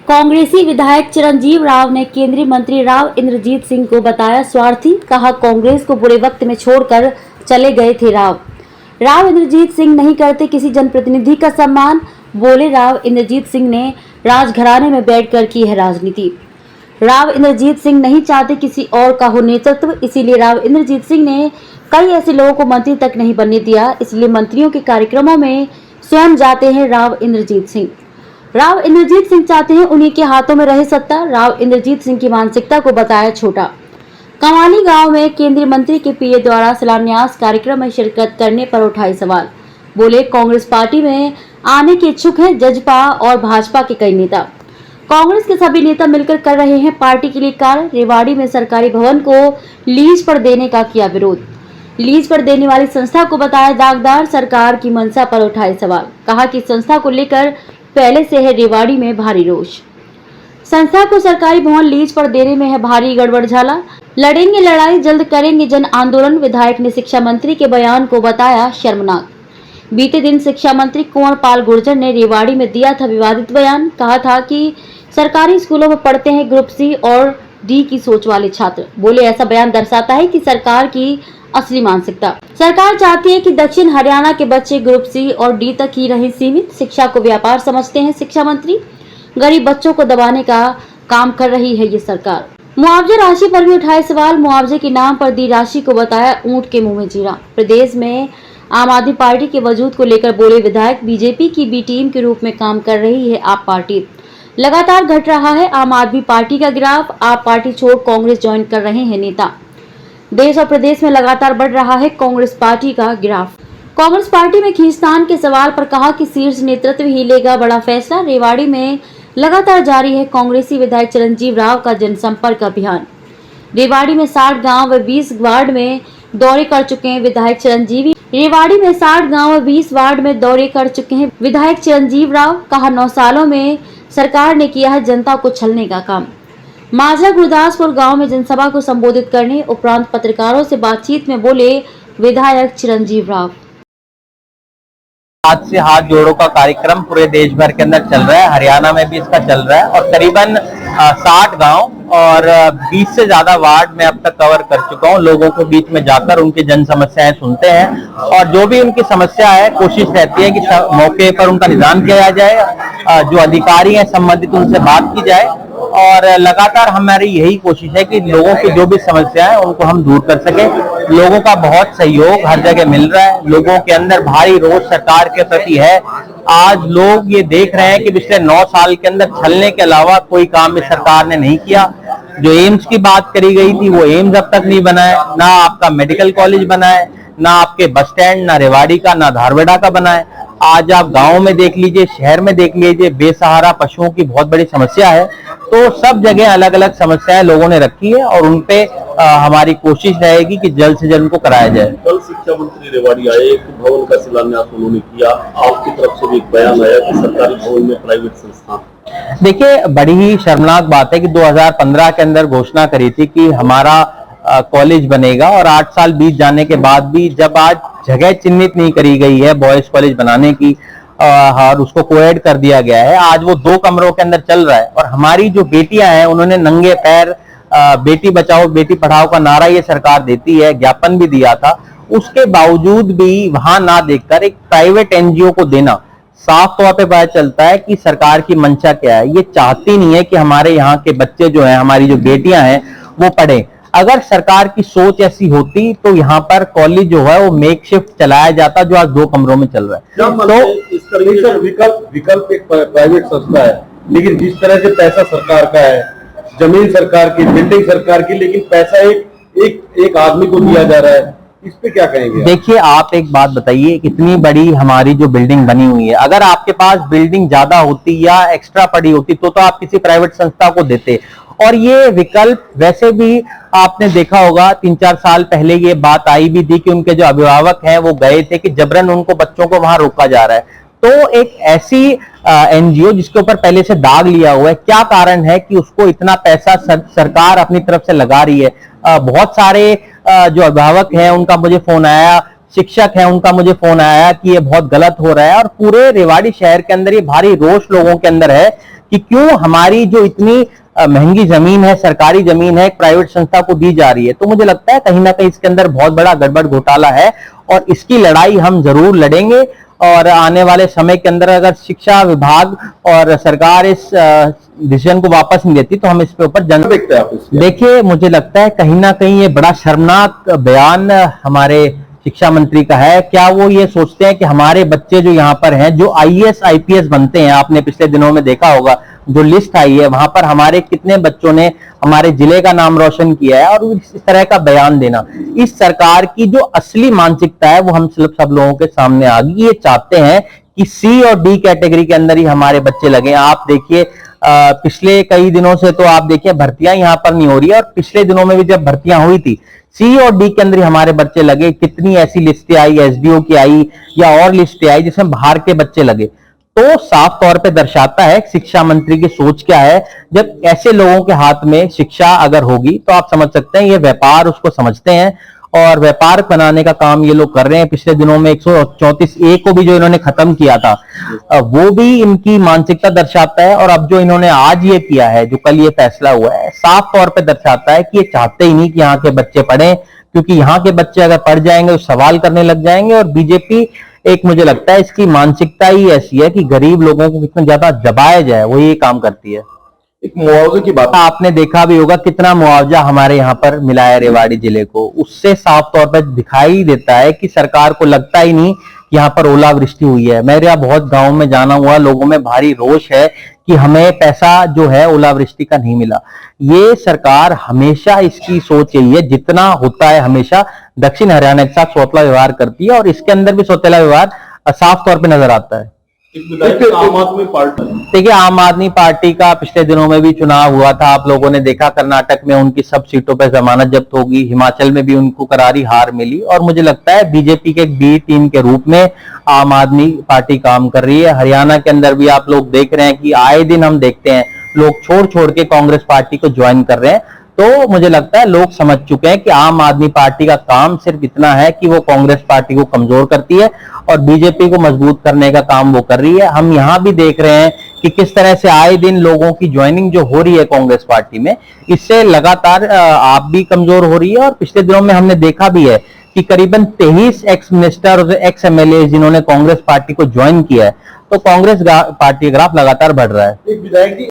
कांग्रेसी विधायक चिरंजीव राव ने केंद्रीय मंत्री राव इंद्रजीत सिंह को बताया स्वार्थी। कहा, कांग्रेस को बुरे वक्त में छोड़कर चले गए थे राव इंद्रजीत सिंह नहीं करते किसी जनप्रतिनिधि का सम्मान। बोले, राव इंद्रजीत सिंह ने राजघराने में बैठकर की है राजनीति। राव इंद्रजीत सिंह नहीं चाहते किसी और का हो नेतृत्व, इसीलिए राव इंद्रजीत सिंह ने कई ऐसे लोगों को मंत्री तक नहीं बनने दिया। इसलिए मंत्रियों के कार्यक्रमों में स्वयं जाते हैं राव इंद्रजीत सिंह। राव इंद्रजीत सिंह चाहते हैं उन्हीं के हाथों में रहे सत्ता। राव इंद्रजीत सिंह की मानसिकता को बताया छोटा। कमाली गांव में केंद्रीय मंत्री के पीए द्वारा शिलान्यास कार्यक्रम में शिरकत करने पर उठाए सवाल। बोले, कांग्रेस पार्टी में आने के इच्छुक हैं जजपा और भाजपा के कई नेता। कांग्रेस के सभी नेता मिलकर कर रहे हैं पार्टी के लिए कार्य। रेवाड़ी में सरकारी भवन को लीज पर देने का किया विरोध। लीज पर देने वाली संस्था को बताया दागदार। सरकार की मंशा पर उठाए सवाल। कहा कि संस्था को लेकर पहले से है रेवाड़ी में भारी रोष। संस्था को सरकारी भवन लीज पर देने में है भारी गड़बड़ झाला। लड़ेंगे लड़ाई, जल्द करेंगे जन आंदोलन। विधायक ने शिक्षा मंत्री के बयान को बताया शर्मनाक। बीते दिन शिक्षा मंत्री कुंवर पाल गुर्जर ने रेवाड़ी में दिया था विवादित बयान। कहा था कि सरकारी स्कूलों में पढ़ते हैं ग्रुप सी और डी की सोच वाले छात्र। बोले, ऐसा बयान दर्शाता है कि सरकार की असली मानसिकता। सरकार चाहती है कि दक्षिण हरियाणा के बच्चे ग्रुप सी और डी तक ही रहें सीमित। शिक्षा को व्यापार समझते हैं शिक्षा मंत्री। गरीब बच्चों को दबाने का काम कर रही है ये सरकार। मुआवजा राशि पर भी उठाए सवाल। मुआवजे के नाम पर दी राशि को बताया ऊंट के मुंह में जीरा। प्रदेश में आम आदमी पार्टी के वजूद को लेकर बोले विधायक, बीजेपी की बी टीम के रूप में काम कर रही है आप पार्टी। लगातार घट रहा है आम आदमी पार्टी का ग्राफ। आप पार्टी छोड़ कांग्रेस ज्वाइन कर रहे हैं नेता। देश और प्रदेश में लगातार बढ़ रहा है कांग्रेस पार्टी का ग्राफ। कांग्रेस पार्टी में खींचतान के सवाल पर कहा कि शीर्ष नेतृत्व ही लेगा बड़ा फैसला। रेवाड़ी में लगातार जारी है कांग्रेसी विधायक चिरंजीव राव का जनसंपर्क अभियान। रेवाड़ी में 60 गांव व 20 वार्ड में दौरे कर चुके हैं विधायक चिरंजीव। रेवाड़ी में 60 गांव व 20 वार्ड में दौरे कर चुके हैं विधायक चिरंजीव राव। कहा, 9 सालों में सरकार ने किया है जनता को छलने का काम। माझा गुरदासपुर गांव में जनसभा को संबोधित करने उपरांत पत्रकारों से बातचीत में बोले विधायक चिरंजीव राव। हाथ से हाथ जोड़ो का कार्यक्रम पूरे देश भर के अंदर चल रहा है। हरियाणा में भी इसका चल रहा है और करीबन 60 गांव और 20 से ज्यादा वार्ड में अब तक कवर कर चुका हूं। लोगों के बीच में जाकर उनकी जन समस्याएं सुनते हैं और जो भी उनकी समस्या है कोशिश रहती है कि मौके पर उनका निदान किया जाए। जो अधिकारी हैं संबंधित उनसे बात की जाए और लगातार हमारी यही कोशिश है कि लोगों की जो भी समस्या है उनको हम दूर कर सके। लोगों का बहुत सहयोग हर जगह मिल रहा है। लोगों के अंदर भारी रोष सरकार के प्रति है। आज लोग ये देख रहे हैं कि पिछले 9 साल के अंदर छलने के अलावा कोई काम इस सरकार ने नहीं किया। जो एम्स की बात करी गई थी वो एम्स अब तक नहीं बना है, ना आपका मेडिकल कॉलेज बना है, ना आपके बस स्टैंड, ना रेवाड़ी का, ना धारवेड़ा का बना है। आज आप गांव में देख लीजिए, शहर में देख लीजिए, बेसहारा पशुओं की बहुत बड़ी समस्या है। तो सब जगह अलग अलग समस्याएं लोगों ने रखी है और उनपे हमारी कोशिश रहेगी कि जल्द से जल्द उनको कराया जाए। कल शिक्षा मंत्री रेवाड़ी आए, एक भवन का शिलान्यास उन्होंने किया। आपकी तरफ से भी एक बयान आया कि सरकारी भवन में प्राइवेट संस्थान। देखिए, बड़ी ही शर्मनाक बात है कि 2015 के अंदर घोषणा करी थी कि हमारा कॉलेज बनेगा और 8 साल बीत जाने के बाद भी जब आज जगह चिन्हित नहीं करी गई है बॉयज कॉलेज बनाने की और उसको कोएड कर दिया गया है। आज वो 2 कमरों के अंदर चल रहा है और हमारी जो बेटियां हैं उन्होंने नंगे पैर बेटी बचाओ बेटी पढ़ाओ का नारा ये सरकार देती है, ज्ञापन भी दिया था। उसके बावजूद भी वहां ना देखकर एक प्राइवेट एनजीओ को देना साफ तौर पे पता चलता है कि सरकार की मंशा क्या है। ये चाहती नहीं है कि हमारे यहाँ के बच्चे जो हैं, हमारी जो बेटियां हैं वो पढ़ें। अगर सरकार की सोच ऐसी होती तो यहाँ पर कॉलेज जो है वो मेकशिफ्ट चलाया जाता, जो आज 2 कमरों में चल रहा है। तो इस तरह से विकल्प एक प्राइवेट संस्था है, लेकिन जिस तरह से पैसा सरकार का है, जमीन सरकार की, बिल्डिंग सरकार की, लेकिन पैसा एक आदमी को दिया जा रहा है, इस पे क्या कहेंगे? देखिए, आप एक बात बताइए, इतनी बड़ी हमारी जो बिल्डिंग बनी हुई है, अगर आपके पास बिल्डिंग ज्यादा होती या एक्स्ट्रा पड़ी होती तो आप किसी प्राइवेट संस्था को देते। और ये विकल्प वैसे भी आपने देखा होगा 3-4 साल पहले ये बात आई भी थी कि उनके जो अभिभावक हैं वो गए थे कि जबरन उनको बच्चों को वहां रोका जा रहा है। तो एक ऐसी एनजीओ जिसके ऊपर पहले से दाग लिया हुआ है, क्या कारण है कि उसको इतना पैसा सरकार अपनी तरफ से लगा रही है? बहुत सारे जो अभिभावक हैं उनका मुझे फोन आया, शिक्षक हैं उनका मुझे फोन आया कि ये बहुत गलत हो रहा है और पूरे रेवाड़ी शहर के अंदर ये भारी रोष लोगों के अंदर है कि क्यों हमारी जो इतनी महंगी जमीन है, सरकारी जमीन है, एक प्राइवेट संस्था को दी जा रही है। तो मुझे लगता है कहीं ना कहीं इसके अंदर बहुत बड़ा गड़बड़ घोटाला है और इसकी लड़ाई हम जरूर लड़ेंगे। और आने वाले समय के अंदर अगर शिक्षा विभाग और सरकार इस डिसीजन को वापस नहीं देती तो हम इस पे ऊपर देखते हैं आप इसके? देखिए, मुझे लगता है कहीं ना कहीं ये बड़ा शर्मनाक बयान हमारे शिक्षा मंत्री का है। क्या वो ये सोचते हैं कि हमारे बच्चे जो यहाँ पर हैं, जो आईएएस आईपीएस बनते हैं, आपने पिछले दिनों में देखा होगा जो लिस्ट आई है वहां पर हमारे कितने बच्चों ने हमारे जिले का नाम रोशन किया है, और इस तरह का बयान देना, इस सरकार की जो असली मानसिकता है वो हम सब लोगों के सामने आ गई। ये चाहते हैं कि सी और डी कैटेगरी के अंदर ही हमारे बच्चे लगे। आप देखिए पिछले कई दिनों से तो आप देखिए भर्तियां यहाँ पर नहीं हो रही है, और पिछले दिनों में भी जब भर्तियां हुई थी सी और डी के अंदर ही हमारे बच्चे लगे। कितनी ऐसी लिस्टें आई, एसडीओ की आई या और लिस्टें आई जिसमें बाहर के बच्चे लगे। तो साफ तौर पे दर्शाता है शिक्षा मंत्री की सोच क्या है। जब ऐसे लोगों के हाथ में शिक्षा अगर होगी तो आप समझ सकते हैं ये व्यापार उसको समझते हैं, और व्यापार बनाने का काम ये लोग कर रहे हैं। पिछले दिनों में 134A को भी जो इन्होंने खत्म किया था वो भी इनकी मानसिकता दर्शाता है, और अब जो इन्होंने आज ये किया है, जो कल ये फैसला हुआ है, साफ तौर पे दर्शाता है कि ये चाहते ही नहीं कि यहाँ के बच्चे पढ़ें, क्योंकि यहाँ के बच्चे अगर पढ़ जाएंगे तो सवाल करने लग जाएंगे। और बीजेपी एक, मुझे लगता है इसकी मानसिकता ही ऐसी है कि गरीब लोगों को कितना ज्यादा दबाया जाए वो ये काम करती है। एक मुआवजे की बात आपने देखा भी होगा कितना मुआवजा हमारे यहाँ पर मिला है रेवाड़ी जिले को। उससे साफ तौर पर दिखाई देता है कि सरकार को लगता ही नहीं कि यहाँ पर ओलावृष्टि हुई है। मेरे यहाँ बहुत गांव में जाना हुआ, लोगों में भारी रोष है कि हमें पैसा जो है ओलावृष्टि का नहीं मिला। ये सरकार हमेशा इसकी सोच यही है, जितना होता है हमेशा दक्षिण हरियाणा के साथ सौतेला व्यवहार करती है, और इसके अंदर भी सौतेला व्यवहार साफ तौर पर नजर आता है। आम आदमी पार्टी, देखिए, आम आदमी पार्टी का पिछले दिनों में भी चुनाव हुआ था, आप लोगों ने देखा। कर्नाटक में उनकी सब सीटों पर जमानत जब्त होगी, हिमाचल में भी उनको करारी हार मिली, और मुझे लगता है बीजेपी के एक बी टीम के रूप में आम आदमी पार्टी काम कर रही है। हरियाणा के अंदर भी आप लोग देख रहे हैं कि आए दिन हम देखते हैं लोग छोड़ छोड़ के कांग्रेस पार्टी को ज्वाइन कर रहे हैं। तो मुझे लगता है लोग समझ चुके हैं कि आम आदमी पार्टी का काम सिर्फ इतना है कि वो कांग्रेस पार्टी को कमजोर करती है और बीजेपी को मजबूत करने का काम वो कर रही है। हम यहाँ भी देख रहे हैं कि किस तरह से आए दिन लोगों की ज्वाइनिंग जो हो रही है कांग्रेस पार्टी में, इससे लगातार आप भी कमजोर हो रही है। और पिछले दिनों में हमने देखा भी है कि करीबन 23 एक्स मिनिस्टर और एक्स एमएलए जिन्होंने कांग्रेस पार्टी को ज्वाइन किया है, तो कांग्रेस पार्टी ग्राफ लगातार बढ़ रहा है। एक विधायक जी